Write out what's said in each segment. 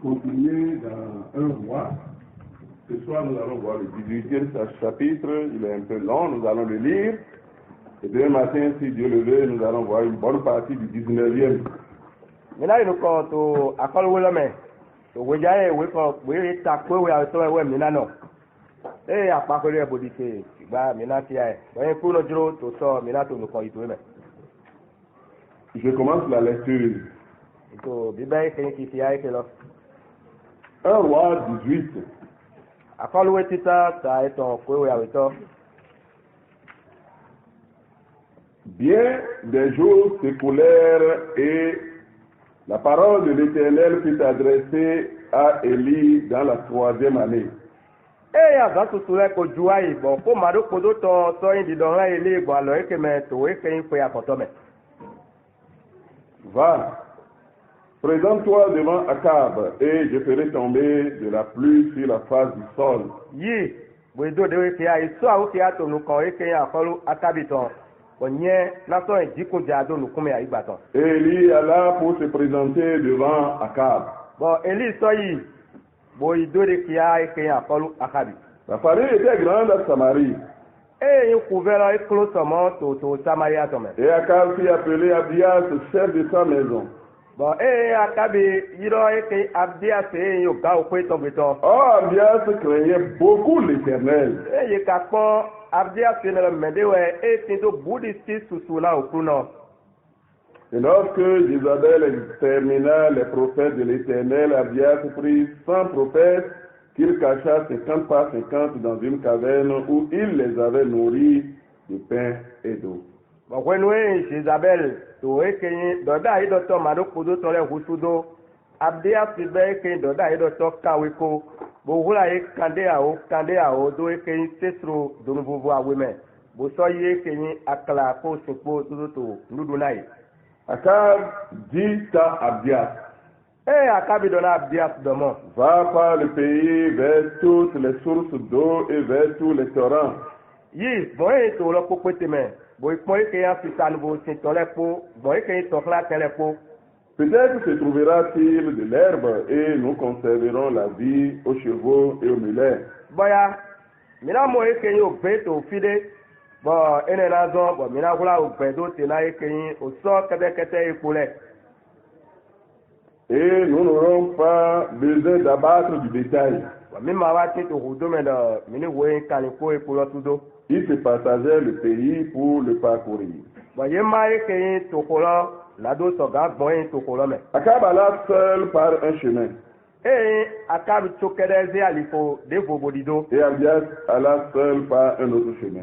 continuer dans un roi. Ce soir, nous allons voir le 18e chapitre. Il est un peu long, nous allons le lire. Et demain matin, si Dieu le veut, nous allons voir une bonne partie du 19e. Mina inu ko to akọluwe lọmẹ to weja ye we ko we ta ko we ato we mina no apakore ebodi se gba mina ti ai bo yen kuno juro to so mina to nuko ito me. Je commence la lecture. To bibe ke ki ti ai ke lo. Un roi 18. Akọluwe tita ta eto ko we awito. Bien des jours s'écoulèrent et la parole de l'Éternel fut adressée à Élie dans la 3e année. Aga tutu le ko jua yi bo ko mado ko do to so yin di don la ile bo alo eke me to we ken pe akoto me. Va, présente-toi devant Akab et je ferai tomber de la pluie sur la face du sol. Yi, bo do de we ke ai so awo ke ato nu ko eke ya akolu akabiton. Onye na so ejikun jado nu kume ai gbaton. Élie alla pour se présenter devant Akab. Bon, Élie so yi bo ido de ke ai ke ya akolu akabi. La famille était grande à Samarie. Il couvert clos to Samaria to me. Et Akab fit appeler Abdias, chef de sa maison. Bon, Akabi yiro ke Abdias yo ga o kwe to beto. Oh, Abdias craignait beaucoup l'Éternel. Ye ka po Abdias ne le medewe tindo buddhiste susuna okuno. Et lorsque Isabelle extermina les prophètes de l'Éternel, Abdias prit 100 prophètes qu'il cacha 50 par 50 dans une caverne où il les avait nourris de pain et d'eau. Bon, when we Isabelle to eke doda ido to mado kudo to le husudo Abdias be ke doda ido to kaweko bo hula e kande a o do eke sesro do nuvu aweme bo so ye ke ni akla ko sipo to nudu nai. Akab dit à Abdias, Akabi donna Abdias demain. va par le pays vers toutes les sources d'eau et vers tous les torrents. Yi, bon to lo popete me. Bo ipo ke ya fitan bo sin tole po, bo ke to kla tele po. Peut-être se trouvera-t-il de l'herbe et nous conserverons la vie aux chevaux et aux mulets. Boya, mina mo ke yo beto fide. Bo ene na zo, bo mina gula o bedo te na ke yin o so kete ipole. Et nous n'aurons pas besoin d'abattre du bétail. Ils se partageaient le pays pour le parcourir. Akab alla seul par un chemin. Et Abdias alla seul par un autre chemin.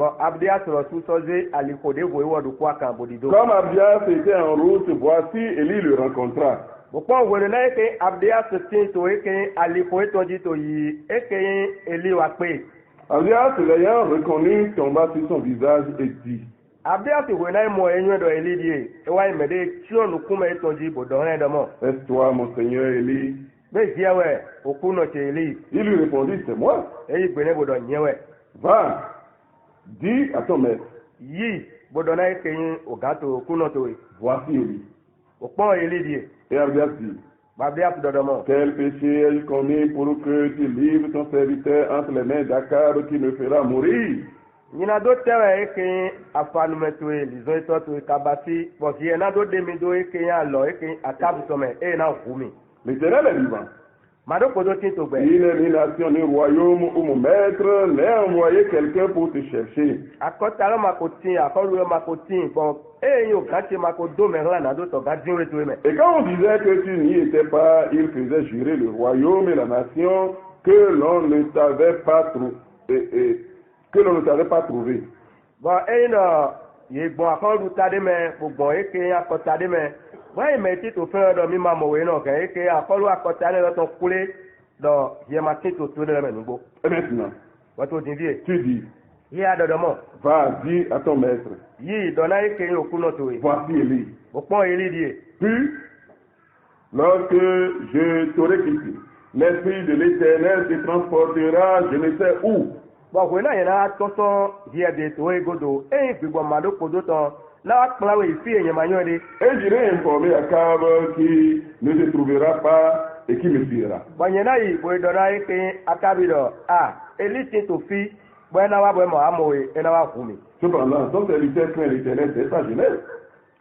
Comme Abdias était en route, voici Élie le rencontra. Bokon wele na eke Abdias tin to eke aliko etoji to yi eke Eli wa pe. Abdias l'ayant reconnu tomba sur son visage et dit, Abdias we na mo enyo do Eli die e wa imede chionu kuma etoji bodo ren do mo. Est-ce toi mon seigneur Eli? Be jewe okuno che Eli. Il lui répondit, c'est moi. Eyi gbene bodo nyewe. Va, dis à ton maître. Yi bodo na eke yin ogato okuno to. Voici Eli. Okpon Eli die. Et Abdias dit, quel péché ai-je commis pour que tu livres ton serviteur entre les mains d'Akab qui me fera mourir? Nina do tewe eke afanumetwe lizo ito to kabasi boki na do demi do eke ya lo eke Akab some na humi. L'Éternel est vivant. Il n'est ni nation ni royaume où mon maître n'a envoyé quelqu'un pour te chercher. Et quand on disait que tu n'y étais pas, il faisait jurer le royaume et la nation que l'on ne t'avait pas trouvé. Why me to further me mama we no ke akolu akota le to kule do ye ma to le mengo. Et maintenant, what would you tu dis, here do mo. Va, dis à ton maître. Yi dona eke okuno to we. Voici Élie. Okpon Élie die. Puis, lorsque je t'aurai quitté, l'esprit de l'Éternel te transportera je ne sais où. Bon, when I na to so here de to e godo e gbigbo mado kodo ton. Et j'irai informer Akab qui ne se trouvera pas et qui me tuera. Banyena yi boy dona eke akabido eliti to fi bwana wa boy mo amoe ena wa kumi. Cependant, son serviteur craint l'Éternel, c'est sa jeunesse.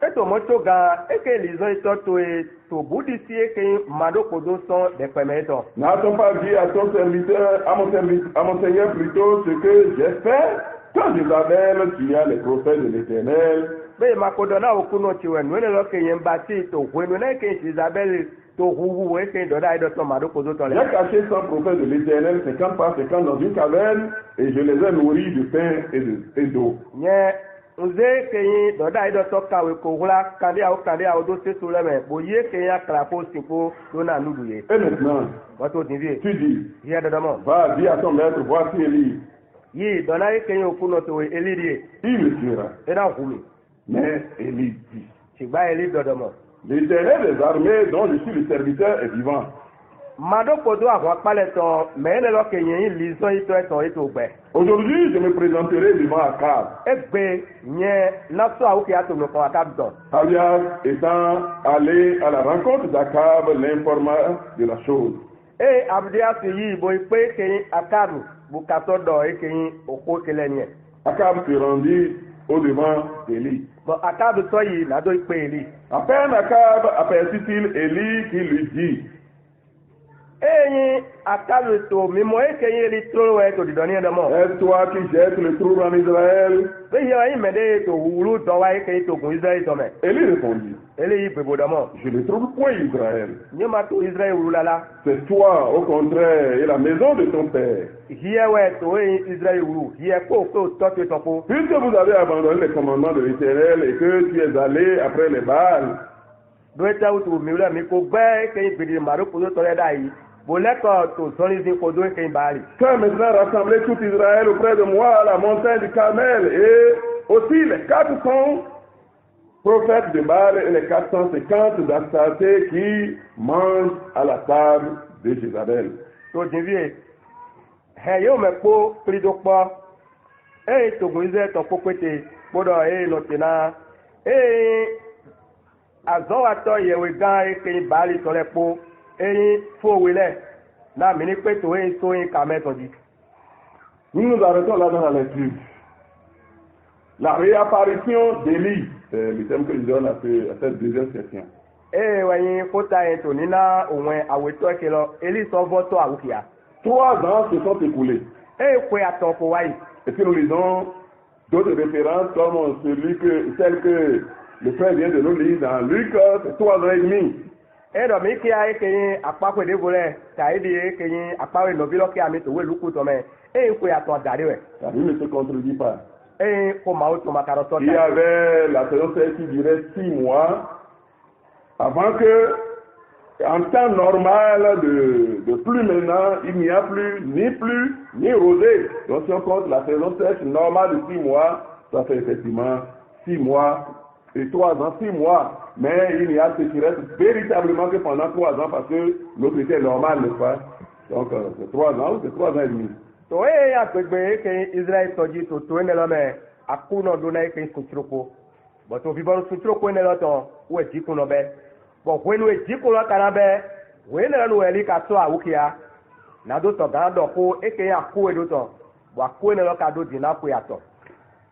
Eto moto ga eke lizo ito to budisi eke madoko do son de pemeto. N'a-t-on pas dit à ton serviteur, à mon Seigneur plutôt ce que j'ai fait quand Jézabel tua les prophètes de l'Éternel? Be makodona okuno chiwe nwene lo ke yembati to hwenu na ke Isabelle to huhu eke doda ido to madoko do tole. J'ai caché 100 prophètes de l'Éternel 50 par 50 dans une caverne et je les ai nourris de pain et d'eau. Nye nze ke yin doda ido to kawe ko hula kande a do se so leme bo ye ke ya krapo sipo do na nuduye. Et maintenant, Wato dinvi. tu dis, Ye dodomo. va, dis à ton maître, voici Élie. Yi dona eke yin okuno to elidie. Il me tuera. Ena humi. Mais Élie dit, Chigba eli dodomo. l'Éternel des armées dont je suis le serviteur est vivant. Madoko do àwọn apaleto mene lo ke yin lizo ito eto ito gbe. Aujourd'hui, je me présenterai devant Akab, Egbe nye naso awuki ato me ko akabdo. alias étant allé à la rencontre d'Akab, l'informa de la chose. Abdia si yi bo ipe ke yin akabu bukato do e ke yin oko kelenie. Akab se rendit au-devant d'Élie. Bon akabu so yi na do ipe eli. À peine Akab aperçut-il Élie qui lui dit, Yin akabu to mimo e ke yin eli tro we to didoni de mo. est-ce toi qui jettes le trouble en Israël? Be yi mede to wulu do wa e ke to gun Israel to me. Élie répondit, Eli yi bebo do mo. je ne trouble point Israël. Nyema to Israel wulu lala. C'est toi, au contraire, et la maison de ton père. Hier we to Israel wulu. Hier ko to to po. Puisque vous avez abandonné les commandements de l'Éternel et que tu es allé après les Baals, Doeta utu miula mi ko gbe ke ibidi maro ko to le dai. Boleko to soni zin ko do ke bali. fais maintenant rassembler tout Israël auprès de moi à la montagne du Carmel et aussi les 400 prophètes de Baal et les 450 d'Astarté qui mangent à la table de Jézabel. To dinvie. He yo me ko prido po. To goize to popete. Bodo no tina. Azowa to yewe gan ke bali to le po. Fo wele. Na mini pe to so kameto di. Nous nous arrêtons là dans la lecture. La réapparition d'Élie, c'est le thème que je donne à cette deuxième session. Wenyi fota to nina onwe aweto kelo eli so voto awukia. 3 ans se sont écoulés. Kwe aton ko wai. Et puis nous lisons d'autres références comme celle que le frère vient de nous lire dans Luc, c'est 3 ans et demi. Do mi ki ai ke apako de vole, ta idi ke yin apawe no bi lo ki ami to we luku to me. Kwe aton dare we. La Bible ne se contredit pas. Ko ma o to makaro to. Il y avait la période qui durait 6 mois avant que, en temps normal de pluie maintenant, il n'y a plus ni rosée. Donc si on compte la saison sèche normale de 6 mois, ça fait effectivement 6 mois et 3 ans, 6 mois. Mais il n'y a sécheresse véritablement que pendant 3 ans parce que l'autre était normal, n'est-ce pas? Donc c'est 3 ans ou c'est 3 ans et demi. To agbegbe ke Israel toji to enelo me akuno do na ke kutroko. But to bibon kutroko enelo to we jikuno be. But when we jikuno kana be, we enelo eli ka to awukia. Na do to ga do ko eke aku edo to. Wa ko enelo ka do dina ko yato.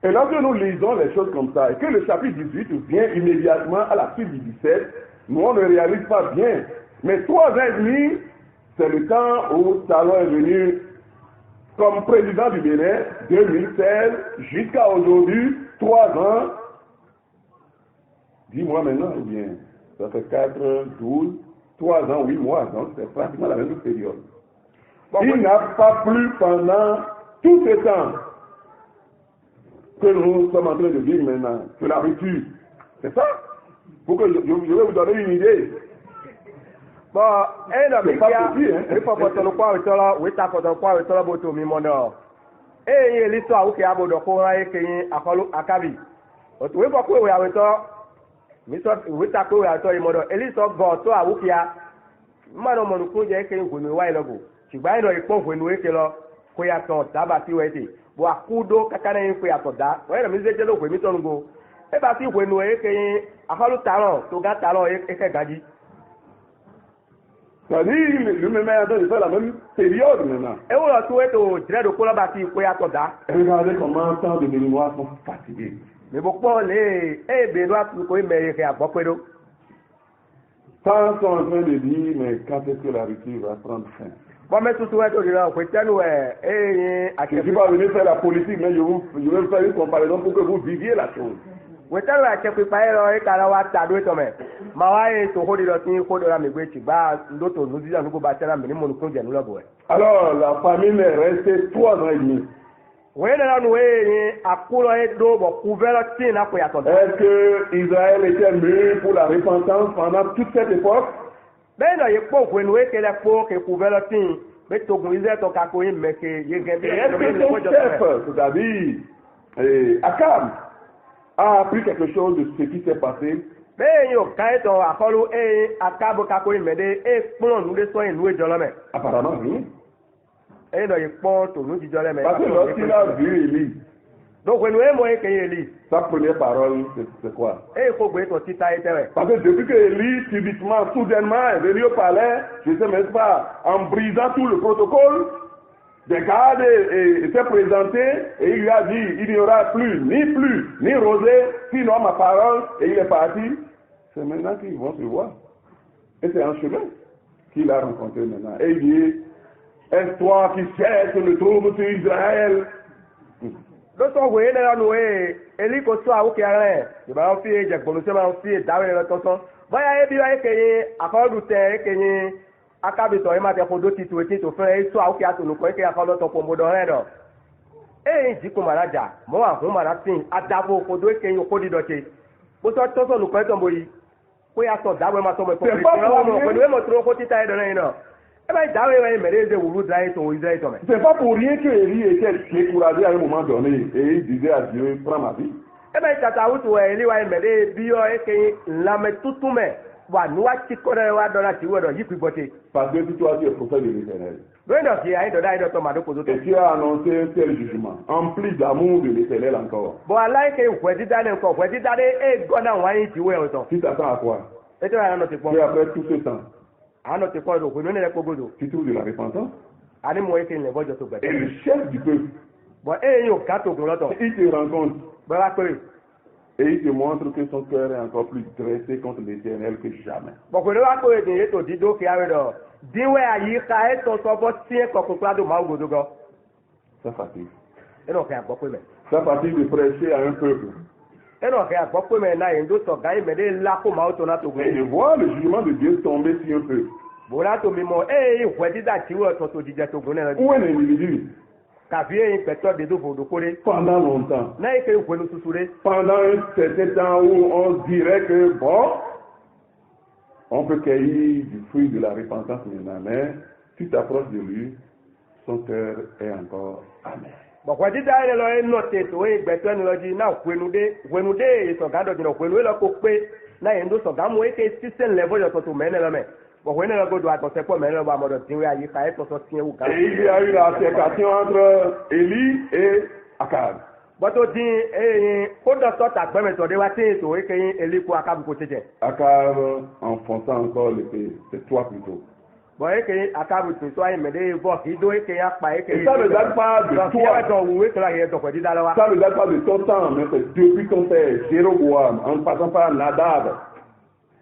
Et lorsque nous lisons les choses comme ça, et que le chapitre 18 vient immédiatement à la suite du 17, nous on ne réalise pas bien. Mais 3 ans et demi, c'est le temps où Salomon est venu comme président du Bénin, 2016, jusqu'à aujourd'hui, 3 ans. Dis-moi maintenant, ou bien, ça fait 4, 12, 3 ans, 8 mois, donc c'est pratiquement la même période. Il n'a pas plu pendant tout ce temps que nous sommes en train de vivre maintenant, que la rupture. C'est ça? Pour que je vais vous donner une idée. Bon, akabi. Otu we bokwe we aweto. We tako we ato imodo. Eliso go to awukia. Mmano mo nuku je ke ngunu wa ilogo. Shigba ino ipo ngunu eke lo ko ya to daba ti wete. Bo akudo kakana yin ko ya to da. We na mi je lo ko mi to ngo. E ba ti ngunu eke yin akalu taron to ga taron eke gaji. C'est-à-dire, lui-même est en train de faire la même période maintenant. Et on a tout été au direct de Kolabati, Koyatoda. Regardez comment tant de Béninois sont fatigués. Mais pourquoi les Béninois sont mérités à Bopedo? Tant sont en train de dire, mais quand est-ce que la rupture va prendre fin? Bon, mais tout est au direct, je ne suis pas venu faire la politique, mais je vais vous faire une comparaison pour que vous viviez la chose. Wetanu achepe paero ekala wa tadu etome mawae to hodi lo tin ko do la megbe ti gba ndoto nudiza nugo ba tena mi ni mo nukun je nulo bo. Alors la famille est restée 3 ans et demi. We na nu we akulo e do bo couvert tin na ko yato. Est-ce que Israël était mûr pour la repentance pendant toute cette époque? Ben no ye po ko nu e kele po ke couvert tin be to gun Israël to ka ko yin meke ye gbe. Est-ce que son chef, c'est-à-dire Akab, a appris quelque chose de ce qui s'est passé? Ben yo kaito akolu Akab ka ko yin mede plon nu de so yin nu e jolo me. Apparemment rien. Et no ye po to nu di jolo me. Parce que lorsqu'il a vu Élie, donc when we mo e ke Élie, sa première parole c'est quoi? E faut que to tita etewe. Parce que depuis que Élie subitement, soudainement est venu au palais, je ne sais même pas, en brisant tout le protocole, des gardes s'est présenté et il lui a dit, il n'y aura plus ni rosée, sinon ma parole, et il est parti. C'est maintenant qu'ils vont se voir. Et c'est en chemin qu'il a rencontré maintenant. Et il dit, est-ce toi qui cherches le trouble sur Israël? Lọ́tọ̀ wèé lẹ́yìn ọ̀nù ẹ̀ èlì kò tó àwọn kẹrẹ́ ìbá wọn fi ẹ̀jẹ̀ gbòòrò sí wọn fi ìdáwé lọ tọ́tọ́ báyà ebi wáyé kẹyìn àkọọ́dù tẹ kẹyìn akábìtọ̀ ẹ̀ máa tẹ fọdọ́ titun etí tó fẹ́ ẹ̀ tó àwọn kẹyà tòlùkọ́ ẹ̀ kẹyà kọ́ tọ̀ pọ̀nbọ̀dọ̀ rẹ̀ dọ̀ ẹ̀ jí kò màrà jà mọ́ àhún màrà sìn àdàbò fọdọ́ kẹyìn òkó dídọ̀tì kó tọ́ tọ́sọ̀ lùkọ́ ẹ̀ tọ̀mọ̀ yìí kó yà tọ̀ dáwọ́ ẹ̀ máa tọmọ ẹ̀kọ́ c'est pas pour rien que Élie était découragé à un moment donné et il disait à Dieu, prends ma vie. Eh bien, tata wutu Élie wa emede bio eke lame tutume wa nuwa chikore wa dola chiwe do yipi bote. Parce que toi tu es prophète de l'Éternel. Bueno ki ai do dai do to mado ko do. Et tu as annoncé un tel jugement, empli d'amour de l'Éternel encore. Bo alai ke kwedi dane ko kwedi dane e gona wa yin chiwe o to. Tu t'attends à quoi? Et tu vas no te Et après tout ce temps, ano te ko do ko ne le ko godo. tu trouves de la repentance? Ani mo eke ne bojo to gbe. Et le chef du peuple, Bon yo ka to gun loto. il te rencontre. Ba la pe. Et il te montre que son cœur est encore plus dressé contre l'Éternel que jamais. Bon ko le wa ko e de to dido ki awe do. Diwe ayi ka e to so bo tie ko ko do ma godo go. Ça fatigue. E no ka gbo pe me. Ça fatigue de prêcher à un peuple. E no ka gbo pe me na ndo to ga me de la ko ma o to na to go. Et de voir le jugement de Dieu tomber sur un peuple. Bora to mi mo ìwé dídà tí wọ́n tó jíjẹ tó gún náà. Où est l'individu? Kàbí pẹ̀tọ́ de dófò dókóré. Pendant longtemps. Náà ìké ìwé ló tutù ré. Pendant un certain temps où on dirait que bon, on peut cueillir du fruit de la repentance maintenant, mais tu t'approches de lui, son cœur est encore amer. Bọ̀kọ̀ dídá ẹ̀ lọ ẹ̀ nọ tètò ìgbẹ̀tọ́ ẹni lọ jí náà wẹnudé ìsọ̀gádọ̀ jìnnà wẹnu lọ kó pé náà yẹn ń dó sọ̀gámù èké sísẹ̀ ńlẹ̀ yọ̀tọ̀ tó mẹ́rin lọ́mẹ́. Et il y a eu la séparation entre Élie et Akab. Akab enfonçant encore l'épée, c'est toi plutôt. Et ça ne date pas de toi. Ça ne date pas de ton temps, mais c'est depuis ton père, Jéroboam, en passant par Nadab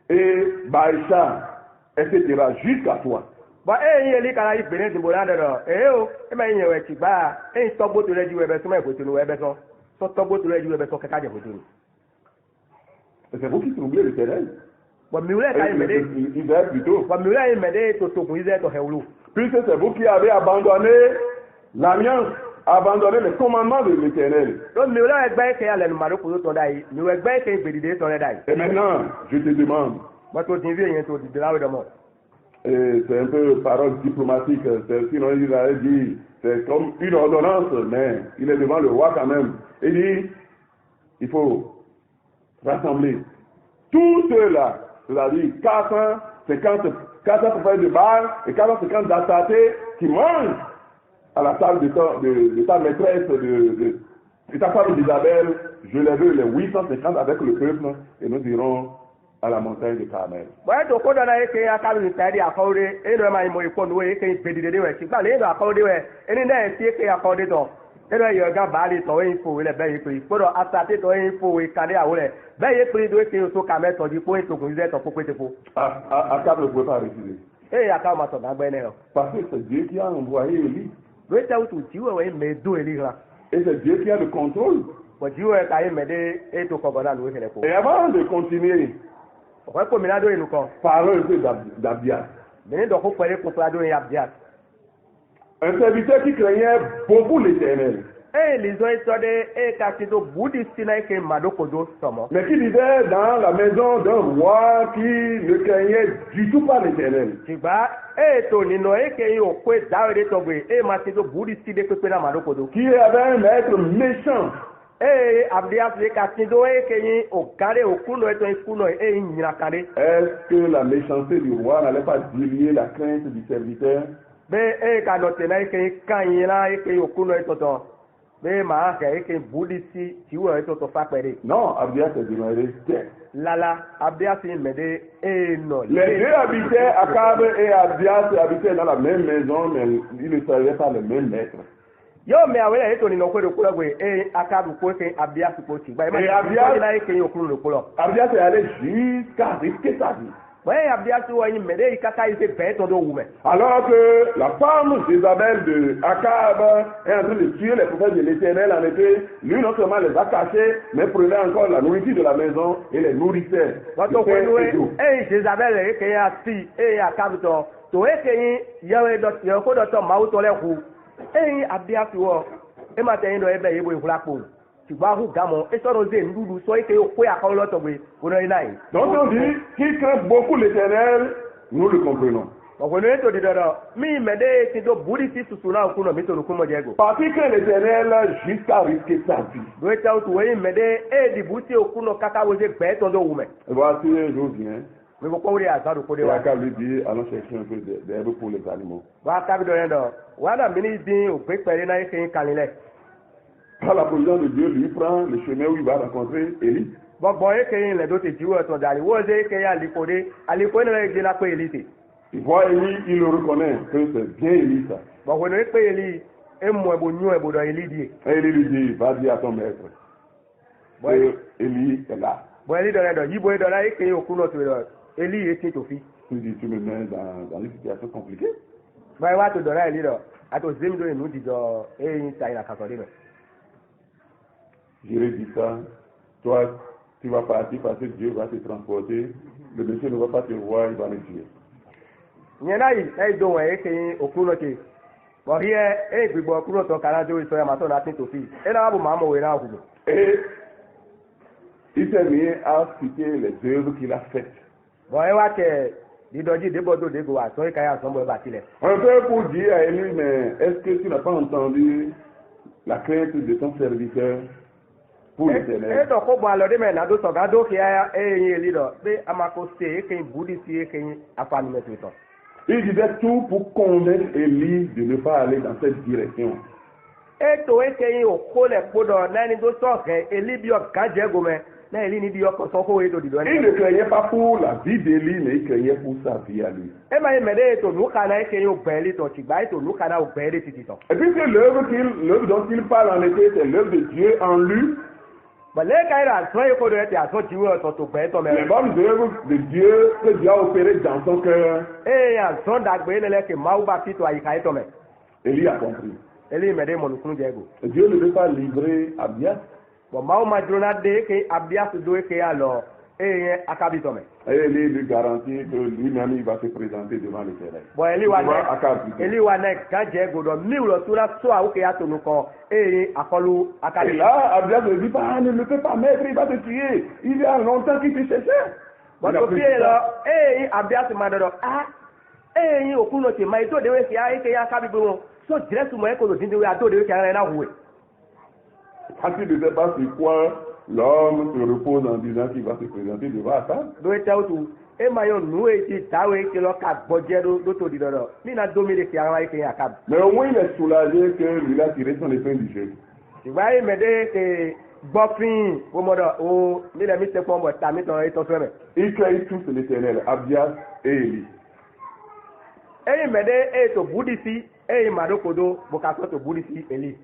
et Baïcha, etc. jusqu'à toi. Bon, Élie kana yi bene dimbo na do. O, e ma yin we ti gba, to gbo to leju we be so ma ko to we be so. So to gbo to leju we be so keka je ko to. C'est vous qui troublez l'Éternel. Bon, mi wule ka yi mede. Israël plutôt. Bon, mi wule yi mede to kun Israël to hewlu. Puisque c'est vous qui avez abandonné l'alliance, abandonné les commandements de l'Éternel. Donc, mi wule egbe ke ya le maro ko to dai. Mi wule egbe ke gbedide to le dai. Et maintenant, je te demande. Moi, to tin vie yen to de la we do mo. C'est un peu parole diplomatique, sinon il a dit, c'est comme une ordonnance, mais il est devant le roi quand même. Il dit, il faut rassembler tous ceux-là, c'est-à-dire 450 prophètes de Baal et 450 d'Astarté qui mangent à la table de ta maîtresse, de ta femme d'Isabelle. Je les veux, les 850 avec le peuple, et nous dirons, à la montagne de Carmel. Bọ́ẹ̀ tó kó dọ́nà eke akabi ìtàdí àkọ́wé ẹnu ẹ̀ máa ń mọ ìpọ́nù eke ìgbèdìdè wẹ̀ ṣùgbọ́n àlẹ́ ìlú àkọ́wé wẹ̀ ẹni náà ti eke àkọ́wé tọ̀ ẹnu ẹ̀yọ̀ ọ̀gá bàálì tọ̀ ẹ̀yìn fòwé lẹ̀ bẹ́ẹ̀ yẹ pé gbọ́dọ̀ asàtì tọ̀ ẹ̀yìn fòwé kàdé àwọ̀ lẹ̀ bẹ́ẹ̀ yẹ pé eke tó kàmẹ́ tọ̀ di pé ètòkùn ilẹ̀ tọ̀ pópé tepo. Akab ne pouvait pas refuser. Ee akaw ma tọ̀ dàgbẹ́ náà. Parce que c'est Dieu qui a envoyé Élie. Lóyè tẹ́ wùtù jíwẹ̀ wẹ̀ mẹ́ dó Élie la. Et c'est Dieu qui a le contrôle. Bọ̀ jíwẹ̀ ká yé mẹ́ dé ètò kọ̀gọ́dà lóye fẹ̀lẹ̀ kó. Et avant de continuer, Ọ̀pẹ́ kò mìíràn dóyè nìkan. parlons un peu d'Abias. Bẹ̀ni dọ̀ kó pẹ̀lú kó fúra dóyè Abdias. Un serviteur qui craignait beaucoup l'Éternel, Ee lisɔn isɔde ee ka ti do budi sina eke madokodo sɔmɔ. mais qui vivait dans la maison d'un roi qui ne craignait du tout pas l'Éternel. Tìgbà ee tó nínú eke yi o kó dáwé de tɔgbe ee ma ti do budi si de pépé na madokodo. Qui avait un maître méchant. Ee Abdias de ka ti do eke yi o gare o kuno eto yi kuno ee nyina kan de. Est-ce que la méchanceté du roi n'allait pas diluer la crainte du serviteur? Bɛ ee ka nɔ tena eke yi kan yi na eke yi o kuno etɔtɔ. Bɛ maa kɛ eke budi si tiwɔ etɔtɔ fa kpɛ de. Non, Abdias est demeuré tel. Lala Abdias yi mɛ de ee nɔ. Les deux habitaient, Akab et Abdias habitaient dans la même maison, mais ils ne savaient pas le même maître. Yóò mẹ àwọn ẹ̀yẹ́ tó nínú ọkọ̀ ìdókòlò gbé ẹ̀ Akabu kó ké Abdias kó tì gbà ẹ̀ máa ń tẹ̀lé náà ké òkúrò lòkúlọ̀. Abdias est allé jusqu'à risquer sa vie. Bọ́ẹ̀ Abdias wọ̀ yín mẹ̀lẹ́ yìí kátà yìí ṣe bẹ́ẹ̀ tó dó wù mẹ́. Alors que la femme d'Isabelle de Akab est en train de tuer les prophètes de l'Éternel, en effet, lui non seulement les a cachés, mais prenait encore la nourriture de la maison et les nourrissait. Wọ́n pẹ̀lú ẹ̀ Jezabel ẹ̀ kéye àti ẹ̀ Akabu tọ̀ tó ẹ̀ kéye yẹ kó dọ̀tọ̀ máa tọ́ lẹ́ kú. Ẹ̀ Abdias wọ̀ ẹ̀ máa tẹ̀yìn lọ ẹ̀ bẹ́ẹ̀ yẹ bó ìfúra kpò. Ṣùgbọ́n ahu gàmọ̀ ẹ̀ sọ̀rọ̀ zé ndudu sọ ẹ̀ kéye kó àkọ́wé lọ́tọ̀ gbé kóná ẹ̀ náà yìí. Donc on dit, qui craint beaucoup l'Éternel, nous le comprenons. Ọ̀gbọ̀n ètò dídọ̀dọ̀ mi mẹ̀dẹ́ ti do bùdí sí sùsù náà kú náà mi tó nùkú mọ̀ jẹ́ gò. Parce que l'Éternel jusqu'à risquer sa vie. Lóye tí a tù wẹ́yìn mẹ̀dẹ́ ẹ̀ dìbò tí òkú náà kátà wọ́n ṣe bẹ́ẹ̀ tó ń dọ̀ wù mẹ́. Et voici un jour vient, Mi kò kọ́wé àzá dùkú de et wa. Akab lui dit, allons chercher un peu d'herbe pour les animaux. Wà á kábi dọ̀ yẹn dọ̀ wà á dà mí ní dín òpè pẹ̀lú náà ṣe ń kalẹ̀ lẹ̀. Par la provision de Dieu, lui prend le chemin où il va rencontrer Élie. Bọ̀bọ̀ eke yín lẹ̀ tó ti jíwọ́ ẹ̀tọ̀ dàrí wọ́n ṣe eke yín àlìkòdé àlìkòdé náà gbé lápẹ́ èlì tè. Il voit Élie, il le reconnaît, que c'est bien Élie ça. Bọ̀bọ̀ ní pé èlì ẹ̀ mú ẹ̀bù nyú ẹ̀bù dọ̀ èlì díẹ̀. Et Élie lui dit, va dire à ton maître. Ouais. Que Élie est là. Bọ̀ èlì dọ̀ yẹn dọ̀ yíbo dọ̀ náà eke yín òkú náà tó yẹ dọ̀ èlì yìí ti tòfi. Il dit, tu me mets dans une situation compliquée. Bọ̀ wá tó dọ̀ náà èlì dọ̀ àtò zémi dọ̀ inú dìjọ ẹ̀yìn sàyìn àkàtọ̀ dé bẹ̀. Je lui dis ça, toi, tu vas partir parce que Dieu va te transporter. Le monsieur ne va pas te voir, il va le tuer. Nyɛ náà yìí ẹ̀ dọ̀ wọ̀nyí eke yín òkú náà tè. Bọ̀ yẹ ẹ̀ gbìgbọ̀ òkú náà tọ̀ kàrà dó ìsọ̀yà màtọ̀ náà ti tòfi. Ẹ̀ náà bò máa mọ̀ wẹ̀ náà hùwẹ̀. Et il s'est mis à citer les œuvres qu'il a faites. Bọ̀ ẹ wá tẹ̀ dídọ̀jì débọ̀dọ̀ dégò àtọ́ ìkàyà àsọ̀nbọ̀ ẹ̀ bàtí lẹ̀. Un peu pour dire à Élie, mais est-ce que tu n'as pas entendu la crainte de ton serviteur pour l'Éternel? Ẹ dọ̀ kó bọ̀ àlọ́ dé mẹ́ nàdó sọ̀gá dókè ẹ̀yìn èlì dọ̀ pé amako se eke budi si eke afanimẹ̀tò tọ̀. Il disait tout pour convaincre Élie de ne pas aller dans cette direction. Ètò eke yín òkó lẹ̀ kpódọ̀ náà tó sọ̀kẹ́ èlì bí ọ̀gá jẹ́ gomẹ́ náà èlì ní bí ọkọ̀ sọ́kó ètò dìdọ̀ Il ne craignait pas pour la vie d'Élie, mais il craignait pour sa vie à lui. Ẹ máa yẹ mẹ́lẹ́ ètò lùkànnà eke yín ògbẹ́ẹ́lì tọ̀ tìgbà ètò lùkànnà ògbẹ́ẹ́lì títì tọ̀. Et puisque l'œuvre dont il parle en effet, c'est l'œuvre de Dieu en lui, Bọ̀lẹ́ káyọ̀ àtúnṣe yìí kó dọ̀ ẹ̀ tẹ̀ àtúnṣe jíwọ́ ọ̀tọ̀ tó gbẹ́ẹ́ tọ̀ les mẹ́rin. bonnes œuvres de Dieu que Dieu a opérées dans son cœur, Ee àtúnṣe dàgbé lẹ́lẹ́kẹ̀ máa bá títọ̀ àyíká ẹ̀tọ̀ mẹ́. Élie a compris. Èlì mẹ́lẹ́ mọ̀nùkún jẹ́ gò. Et Dieu ne veut pas livrer Abias. Bon, maaw ma jona de ke Abdias do ke alors Akabi tome. Et Élie lui garantit que lui-même il va se présenter devant l'Éternel. Bon, Eli wa ne gaje godo mi lo sura so a ke atonu ko akolu Et Akabi. là, Abias lui dit, bah, ne le fais pas, maître, il va te tuer. Il y a longtemps qu'il te cherchait. Bon, to pie lo Abdias ma do okuno ti ma ito dewe si a ke Akabi bo so diresu mo e ko lo dindewe ado dewe ke ara na huwe. Quand il ne sait pas sur quoi l'homme se repose en disant qu'il va se présenter devant Akab. Do eta otu e ma yo nu e ti tawe ke lo ka gboje do to di dodo. Mi na domire ke ara ke Akab. Mais au moins il est soulagé que lui a tiré son épingle du jeu. Ìgbà yìí mẹ́dẹ́ ke gbɔfin womɔdɔ o mi le mi se kpɔm bɔ ta mi tɔ etɔ fɛ mɛ. Ils craignent tous l'Éternel, Abdias et Élie. Eyi mɛ de eye to budisi eye madokodo bokasɔ to budisi eli.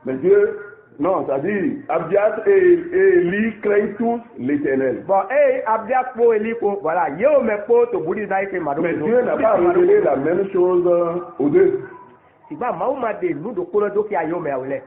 Mais Dieu, non, c'est-à-dire, Abdias et Élie craignent tous l'Éternel. Bon, Abdias kpo eli ko voilà yewo mɛ kpo to budisi ayi ke madokodo. Mais Dieu n'a pas révélé la même chose aux deux. Ìgbà maaw ma de nudo kolo do kia yewo mɛ awolɛ.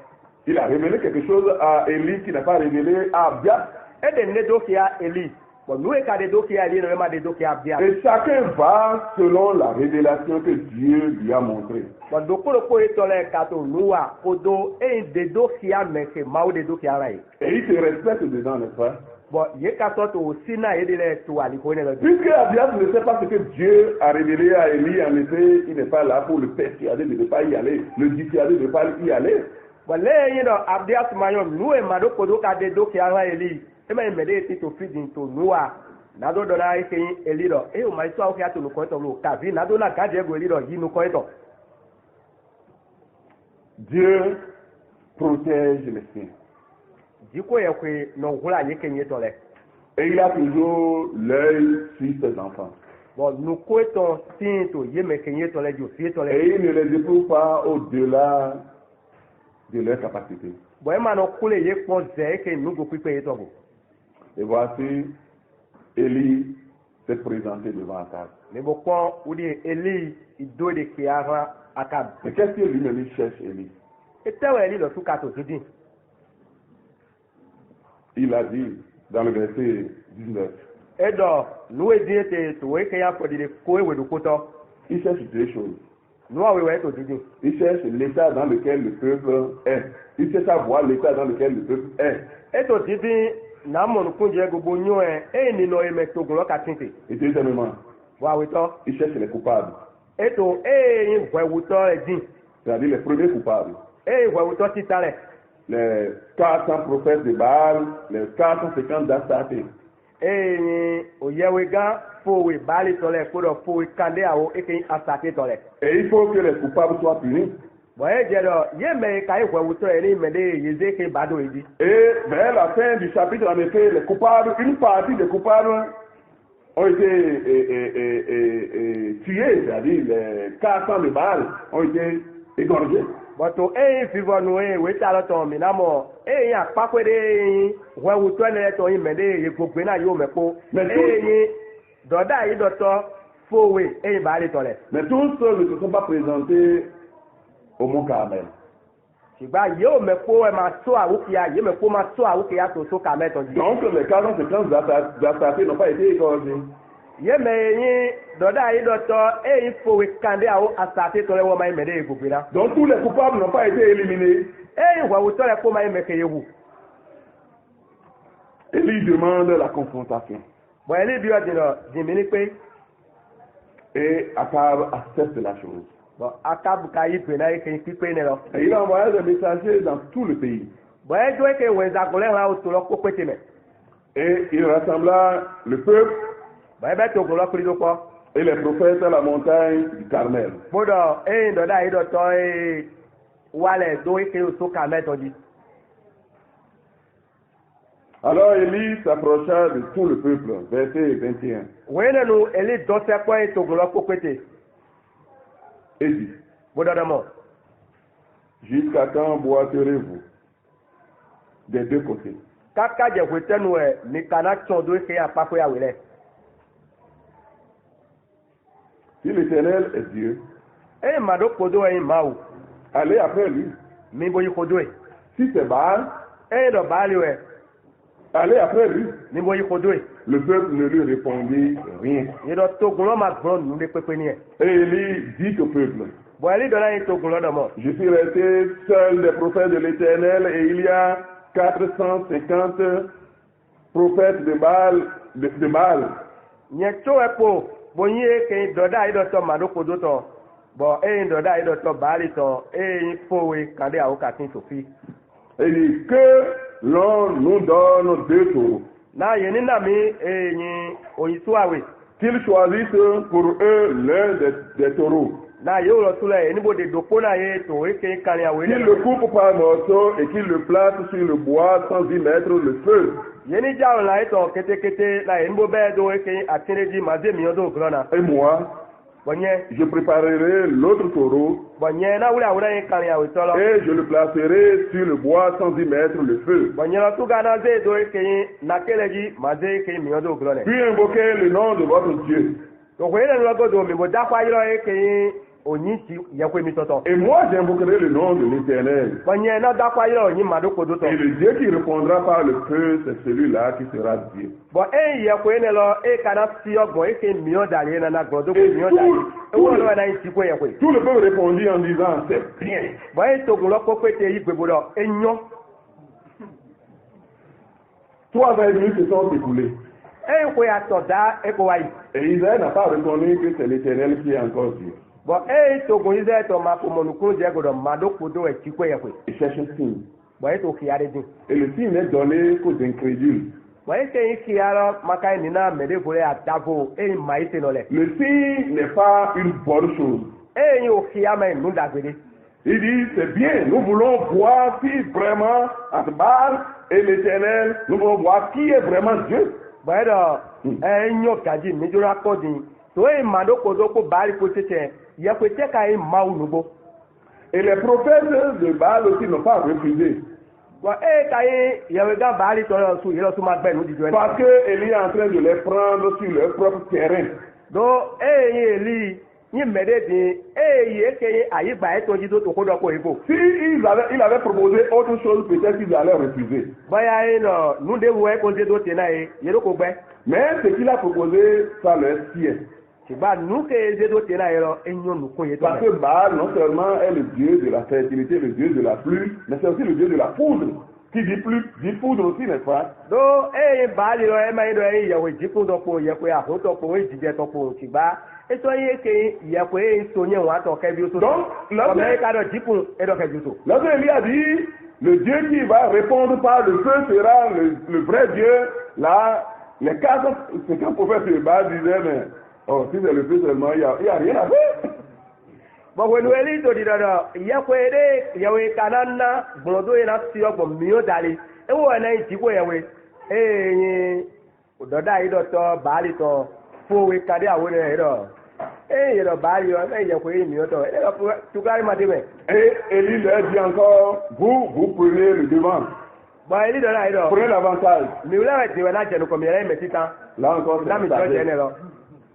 Il a révélé quelque chose à Élie qui n'a pas révélé à Abdias. E de ne do kia eli. Bon, nous ka de do kia eli ne ma de do kia Abdias. Et chacun va selon la révélation que Dieu lui a montrée. Bon, do kolo ko etɔlɛ kato nuwa kodo de do kia mɛ ke maaw de do kia la ye. Et il se respecte dedans, n'est-ce pas? Bon, ye kasɔ to o sina ye de lɛ to aliko ne la. Puisque Abdias ne sait pas ce que Dieu a révélé à Élie, en effet, il n'est pas là pour le persuader de ne pas y aller, le dissuader de ne pas y aller. Bon, le yin do Abdias mayon nu e mado kodo ka de do kia la Eli. E ma me de ti to feeding to nuwa. Na do do na e ke Eli do. E o ma so o kia to nu ko to lo ka vi na do na ka je go Eli do yi nu ko to. Dieu protège les siens. Diko ye kwe no hula ye kenye to le. Et il a toujours l'œil sur ses enfants. Bon, nous ko to tin to ye me kenye to le jo fi to le. Et il ne les éprouve pas au-delà de leur capacité. Bon, e ma no kule ye ko ze ke nu go pipe ye to bo. Et voici, Élie s'est présenté devant Akab. Mais bon, quand on dit Eli, il doit de Kiara Akab. Mais qu'est-ce que lui-même cherche, Élie? Et tel Eli le sous-kato, je dis. Il a dit dans le verset 19. Et donc, nous disons que tu es qu'il pour dire quoi ou de quoi. Il cherche deux choses. Nous avons eu tout dit. Il cherche l'état dans lequel le peuple est. Il cherche à voir l'état dans lequel le peuple est. Et tout dit, Namon Kunje Gobonyo et Nino et Metogolo Katinte. Et deuxièmement, il cherche les coupables. Et tout, et Wawuto et dit. C'est-à-dire les premiers coupables. Et Wawuto Titale. Les 400 prophètes de Baal, les 450 d'Astarté. Et Oyewega, Foui, Bali Tole, Kodo, Foui, Kandéao, et Astarté Tole. Et il faut que les coupables soient punis. Et vers la fin du chapitre, en effet, les coupables, une partie des coupables ont été tués, c'est-à-dire les 400 de Baal ont été égorgés. Mais tous ceux ne se sont pas présentés au mont Carmel. Donc les 450 d'Astarté n'ont pas été égorgés. Donc tous les coupables n'ont pas été éliminés. Élie demande la confrontation. Et Akab accepte la chose. Et il a envoyé des messagers dans tout le pays. Et il rassembla le peuple et les prophètes à la montagne du Carmel. Alors Élie s'approcha de tout le peuple, verset 21. Et dit, jusqu'à quand boiterez-vous des deux côtés? Si l'Éternel est Dieu, allez après lui. Si c'est Baal, allez après lui. Le peuple ne lui répondit rien. Et Élie dit au peuple, je suis resté seul des prophètes de l'Éternel et il y a 450 prophètes de Baal. Et il dit que l'on nous donne 2 taureaux. Qu'ils choisissent pour eux l'un des taureaux. na ye wolo tu le enibo de dopo na ye to eke kani awe Qu'il le coupe par morceaux et qu'il le place sur le bois sans y mettre le feu. yeni jawo la eto kete na enibo be do eke atine di maze mi odo grona Et moi, bonye je préparerai l'autre taureau bonye na wule awura ye kani awe tolo et je le placerai sur le bois sans y mettre le feu. bonye la tu gana ze do eke na keleji maze eke mi odo grone Puis invoquez le nom de votre Dieu. to ko ene lo godo mi bo da kwa yiro eke onyi ti yakwe mi toto Et moi, j'invoquerai le nom de l'Éternel. bonye na da kwa yiro onyi mado kodo to Et le Dieu qui répondra par le feu, c'est celui-là qui sera Dieu. bon yakwe ne lo kana si ogbon eke mi o dali na na godo ko mi o dali e wo lo na ti ko yakwe Tout le peuple répondit en disant, c'est bien. bon to gun lo ko pete yi gbebodo enyo 3 minutes se sont écoulées. ko ya to da e ko wai Et Israël n'a pas reconnu que c'est l'Éternel qui est encore Dieu. bon to gun ize to ma ko monukun je godo mado kodo e ti ko yakwe Il cherche un signe. bon to kiare din Et le signe n'est donné qu'aux incrédules. bon yi kiaro maka ni na mede vole atavo maite no le Le signe n'est pas une bonne chose. yi o kiama nu dagbede Il dit, c'est bien, nous voulons voir si vraiment Akbar et l'Éternel, nous voulons voir qui est vraiment Dieu. bon enyo kaji mi jura ko din to mado kodo ko bari ko tete yakwe te kai mawu nugo Et les prophètes de Baal aussi n'ont pas refusé. bon kai yawe ga bari to su yelo su ma gbe nu dijo Parce que Élie est en train de les prendre sur leur propre terrain. do eli ni mede din yeke ayi gba eto ji to ko do ko ego Si il avait proposé autre chose, peut-être qu'ils allaient refuser. boya no nu de wo ko de do te na yero ko gbe Mais ce qu'il a proposé, ça leur sied. ṣùgbọ́n nùkẹ́ ẹ̀dẹ́ tó tẹ̀ náà yẹrọ ẹ̀yọ́ nùkún yẹn tó Parce que Baal, non seulement est le dieu de la fertilité, le dieu de la pluie, mais c'est aussi le dieu de la foudre. Qui dit pluie, dit foudre aussi, n'est-ce pas? do ẹ̀yìn báàlì lọ ẹ̀ máa ń lọ ẹ̀yìn ìyàwó ìdínkù tọ́pọ̀ ìyẹ̀pẹ̀ àkótọ́pọ̀ ìdíjẹ tọ́pọ̀ ṣùgbọ́n ètò yẹn ké ìyẹ̀pẹ̀ ẹ̀yìn tó yẹn wọn àtọ̀ kẹ́bí tó tó amẹ́ríkà dọ̀ dínkù ẹ̀dọ̀ kẹ́bí tó. Lorsque Élie a dit, le Dieu qui va répondre par le feu sera le vrai Dieu, là, les 450 prophètes de Baal disaient, mais oh, si c'est le feu seulement, il n'y a rien à faire. Bon, when we lead to the other, Yakwede, Yawe Kanana, Bodo in Asio, Mio Dali, and when I take away, Doda Idoto, Balito, 4 weeks, Kadia, with a head. You know, Bali, and Yakwe, Mioto, to guide my demand. Et Élie leur dit encore, vous prenez le devant. But I didn't know. Prenez l'avantage. Nous l'avons dit, when I can come here, Là encore, c'est general.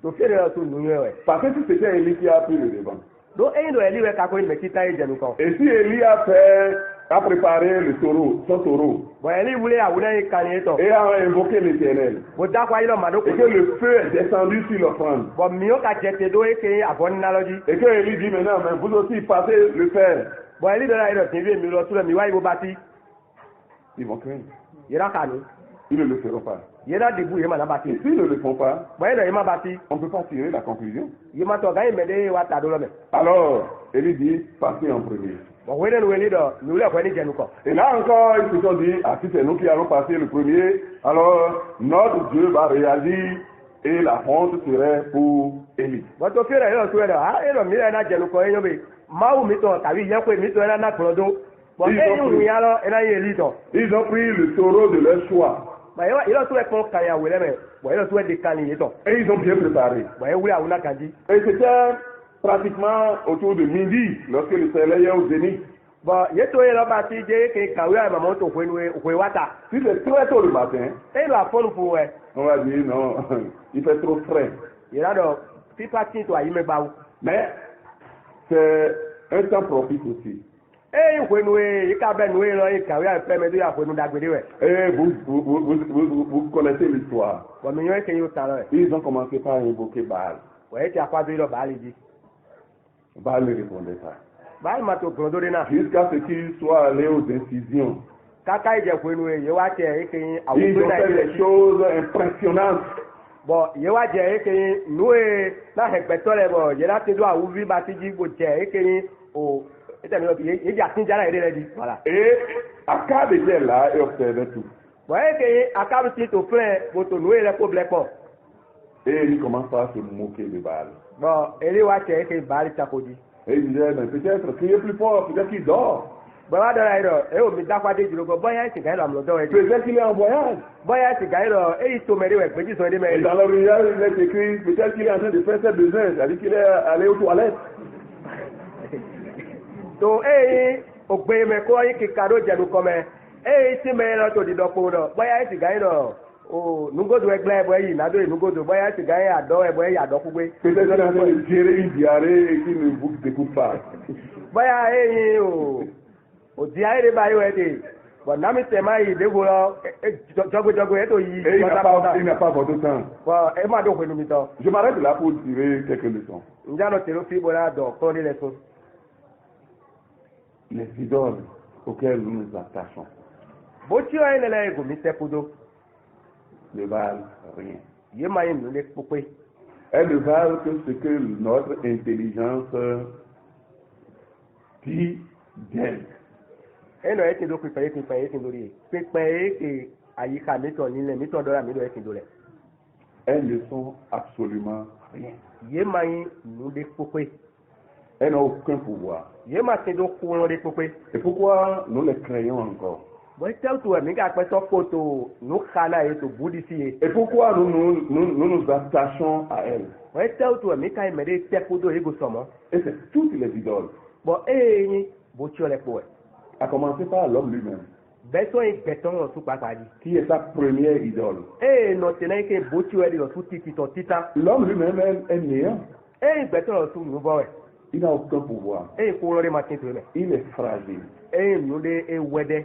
To faire to New York. parce que si c'était Élie qui a pris le devant. Donc, Élie va quand même mettre ta idée. Et si Élie a préparé le taureau, son taureau, Bon, Élie voulait avoir un cagneto. et a invoqué l'Éternel, Bon, d'accord, il a mal. et que le feu est descendu sur l'offrande, Bon, mieux qu'à jeter d'eau et qu'il y a bonne analogie. et que Élie dit maintenant, mais vous aussi passez le fer, Bon, Élie de là, il a TV, mais l'autre, le miwa, il va bâtir. ils vont craindre. Il a cané. Ils ne le feront pas. Il a debout, il m'a Et bâti. s'ils ne le font pas, Bon, il m'a bâti. on ne peut pas tirer la conclusion. Il m'a tout gagné, mais il va t'adorer. Alors, Élie dit, passez en premier. Bon, oui, nous l'avons dit, nous quoi. Et là encore, ils se sont dit, ah, si c'est nous qui allons passer le premier, alors notre Dieu va réagir et la honte serait pour Élie. Bon, tu fais là, tu es là, il a mis un agent, nous quoi, il y a Mao Mito, t'as vu, il y a quoi, Mito, il y a un clodo. Bon, il y a un élito. Ils ont pris le taureau de leur choix. Il a tout les ponts quand il y a Willem, bon, il a tout des caniers. Et ils ont bien préparé. Bon, il voulait avoir un candi. Et c'était pratiquement autour de midi, lorsque le soleil est au zénith. Bon, il y a tout là bâti, il y a un maman au Wata. Si c'est très tôt le matin, Et la folle pour on va dire non, il fait trop frais. il a donc, si pas si toi, il me bat. Mais c'est un temps propice aussi. Et il a ben noué, il a un peu de la folle d'agréer. Et vous connaissez l'histoire. Bon, mais il y a un talent. Ils ont commencé par invoquer Baal. Ouais, tu as pas vu le bal, il dit. Baal ne répondait pas. Baal m'a tout condamné. Jusqu'à ce qu'il soit allé aux incisions. Kaka, il a fait noué, il a fait Ils ont fait des choses impressionnantes. Bon, il a fait que noué, là, répétons les mots, il a fait de la ouvrir, bâti, il a fait au. Il a dit, voilà. Et Akab était là et observait tout. Ouais, que Akab s'est au plein, pour te nouer les problèmes. Et il commence à se moquer de Baal. Bon, ele wa tẹ eke baali takodi. Et il disait, mais peut-être crier plus fort, peut-être qu'il dort. Bọ́lá dọ́ra yìí rọ̀, èyí ò mi dákwádé jùlọ gbọ́, bọ́yá ẹ̀sìn gáyìí rọ̀ àmì lọ́dọ̀ ẹ̀. Peut-être qu'il est en voyage. Bọ́yá ẹ̀sìn gáyìí rọ̀, èyí tó mẹ́rin wẹ̀ péjì sọ ẹdí Et mẹ́rin. dans le rivière, il est écrit, peut-être qu'il est en train de faire ses besoins, c'est-à-dire qu'il est allé aux toilettes. tó èyí ògbé mẹ́kọ́ yìí kíkà ló jẹ̀nu kọ́mẹ́, èyí tí mẹ́rin lọ tó di dọ́kpọ̀ rọ̀, bọ́yá ẹ̀sìn gáyìí rọ̀, o nugodo ẹgbẹ́ ẹbọ ẹ̀yìn nàdó yìí nugodo, bọ́yá ẹ̀sìn gáyìí àdọ́ ẹbọ ẹ̀yìn àdọ́ kúgbé. Peut-être qu'il est en train de gérer une diarrhée et qu'il ne vous écoute pas. Bọ́yá èyí òdì ayédè báyìí wẹ̀ dé. Bon, nami sema yi dego lọ jọgbẹjọgbẹ eto yi. Et il n'a pas votre temps. Bon, e ma do pẹ̀lú mi tán. Je m'arrête là pour tirer quelques leçons. Njẹ́ àná tèrò fi bọ́lá dọ̀ kọ́ ní lẹ́sùn. Les idoles auxquelles nous nous attachons Bó tí wọ́n yẹn lẹ́yìn gòmí sẹ́kúdó. ne valent rien. Yé máa yẹn nílé pópé. Elles ne valent que ce que notre intelligence dit d'elles. Ẹnu ẹ̀ ti do pípẹ́ yé ti lórí yìí. Pípẹ́ yé ke àyíká mi tọ̀ nílẹ̀ mi tọ̀ dọ́là mi lọ ẹ̀ ti do lẹ̀. Elles ne sont absolument rien. Yé máa yẹn nílé pópé. Elles n'ont aucun pouvoir. Yé máa ti do kú lórí pópé. Et pourquoi nous les craignons encore? Bọ́n tẹ́ tu ẹ̀mí ká pẹ́ sọ́ kótó nù kálá yẹ tó búdi sí yẹ. Et pourquoi nous attachons à elles? Bọ́n tẹ́ tu ẹ̀mí ká ẹ̀mẹ́dẹ́ tẹ́ kótó yẹ kó sọ̀mọ́. Et c'est toutes les idoles. Bon, bó tí ọ lẹ kpọ̀ ẹ̀. À commencer par l'homme lui-même, Bẹ́tọ̀ yìí gbẹ̀tọ̀ lọ sún pàpà yìí. qui est sa première idole. Nọ̀tẹ̀ náà ké bó tí ọ lẹ lọ sún títọ̀ títà. L'homme lui-même est néant. Gbẹ̀tọ̀ lọ sún nùbọ̀ ẹ̀. Il n'a aucun pouvoir. Kó lọ́dẹ̀ máa tẹ̀ tó mẹ́. Il est fragile. Nùdé wẹ́dẹ́.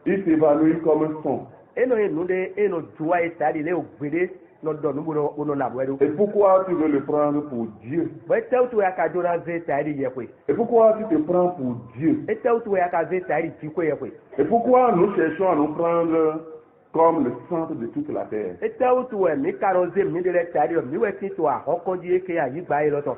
Il s'évanouit comme un son. Nùdé juwa yìí sáyà lé ògbédé lọ́dọ̀ nùbọ̀ ọ̀nà nàbọ̀ Et pourquoi tu veux le prendre pour Dieu? Bẹ́tẹ̀ tu yà ká jóná zé sáyà yẹ pé. Et pourquoi tu te prends pour Dieu? Bẹ́tẹ̀ tu yà ká zé sáyà jí kó yẹ pé. Et pourquoi nous cherchons à nous prendre comme le centre de toute la terre? Bẹ́tẹ̀ tu yà mí kárọ̀ zé mi lé sáyà mi wẹ̀ kí tó àkọ́kọ́ jí ké àyígbá yìí lọ́tọ̀.